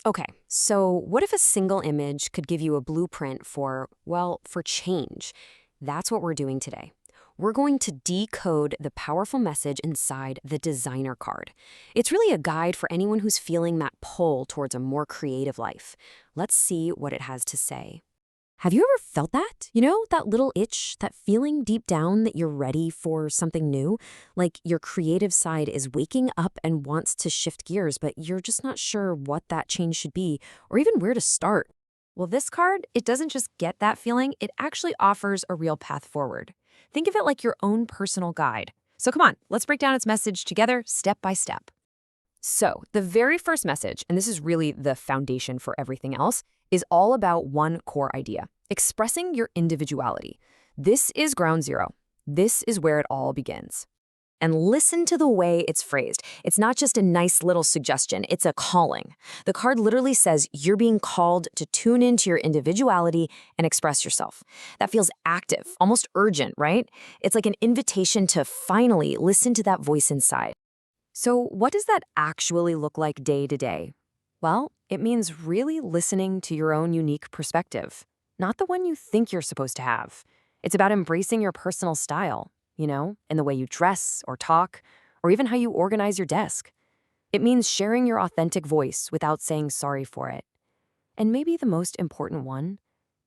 Okay, so what if a single image could give you a blueprint for, well, for change? That's what we're doing today. We're going to decode the powerful message inside the designer card. It's really a guide for anyone who's feeling that pull towards a more creative life. Let's see what it has to say. Have you ever felt that? That little itch, that feeling deep down that you're ready for something new? Like your creative side is waking up and wants to shift gears, but you're just not sure what that change should be or even where to start. Well, this card, it doesn't just get that feeling, it actually offers a real path forward. Think of it like your own personal guide. So come on, let's break down its message together step by step. So, the very first message, and this is really the foundation for everything else, is all about one core idea: expressing your individuality. This is ground zero. This is where it all begins. And listen to the way it's phrased. It's not just a nice little suggestion, it's a calling. The card literally says you're being called to tune into your individuality and express yourself. That feels active, almost urgent, right? It's like an invitation to finally listen to that voice inside. So, what does that actually look like day to day? Well, it means really listening to your own unique perspective, not the one you think you're supposed to have. It's about embracing your personal style, in the way you dress or talk, or even how you organize your desk. It means sharing your authentic voice without saying sorry for it. And maybe the most important one,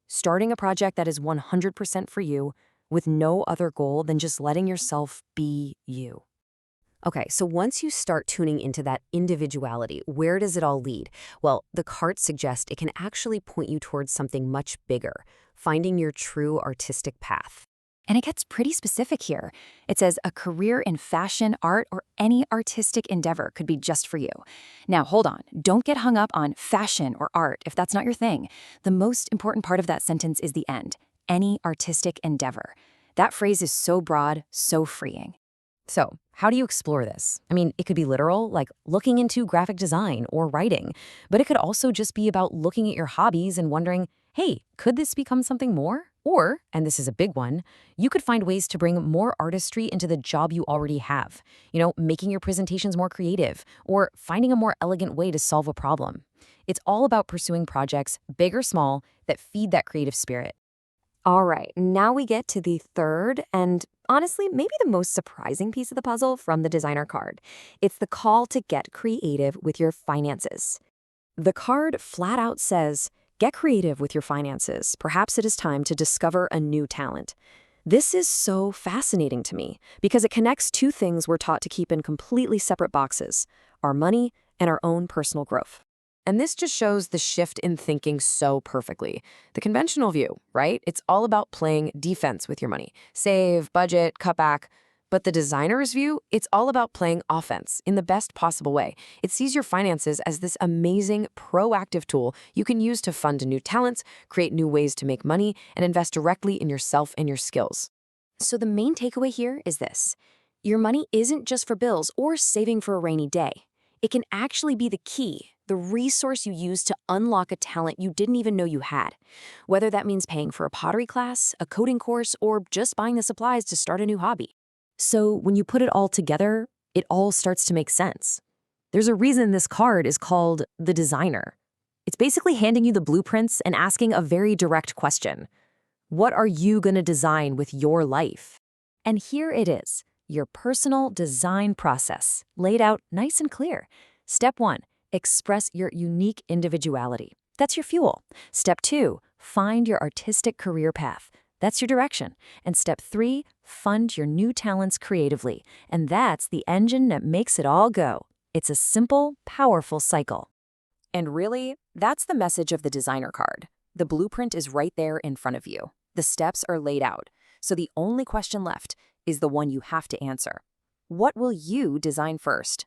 starting a project that is 100% for you with no other goal than just letting yourself be you. Okay, so once you start tuning into that individuality, where does it all lead? Well, the cards suggest it can actually point you towards something much bigger, finding your true artistic path. And it gets pretty specific here. It says a career in fashion, art, or any artistic endeavor could be just for you. Now, hold on. Don't get hung up on fashion or art if that's not your thing. The most important part of that sentence is the end: any artistic endeavor. That phrase is so broad, so freeing. So, how do you explore this? I mean, it could be literal, like looking into graphic design or writing, but it could also just be about looking at your hobbies and wondering, hey, could this become something more? Or, and this is a big one, you could find ways to bring more artistry into the job you already have. Making your presentations more creative or finding a more elegant way to solve a problem. It's all about pursuing projects, big or small, that feed that creative spirit. All right, now we get to the third and honestly, maybe the most surprising piece of the puzzle from the designer card. It's the call to get creative with your finances. The card flat out says, get creative with your finances. Perhaps it is time to discover a new talent. This is so fascinating to me because it connects two things we're taught to keep in completely separate boxes: our money and our own personal growth. And this just shows the shift in thinking so perfectly. The conventional view, right? It's all about playing defense with your money. Save, budget, cut back. But the designer's view, it's all about playing offense in the best possible way. It sees your finances as this amazing, proactive tool you can use to fund new talents, create new ways to make money, and invest directly in yourself and your skills. So the main takeaway here is this: your money isn't just for bills or saving for a rainy day. It can actually be the key, the resource you use to unlock a talent you didn't even know you had. Whether that means paying for a pottery class, a coding course, or just buying the supplies to start a new hobby. So when you put it all together, it all starts to make sense. There's a reason this card is called the designer. It's basically handing you the blueprints and asking a very direct question. What are you going to design with your life? And here it is, your personal design process, laid out nice and clear. Step 1, express your unique individuality. That's your fuel. Step 2, find your artistic career path. That's your direction. And step 3, fund your new talents creatively. And that's the engine that makes it all go. It's a simple, powerful cycle. And really, that's the message of the designer card. The blueprint is right there in front of you. The steps are laid out. So the only question left is the one you have to answer. What will you design first?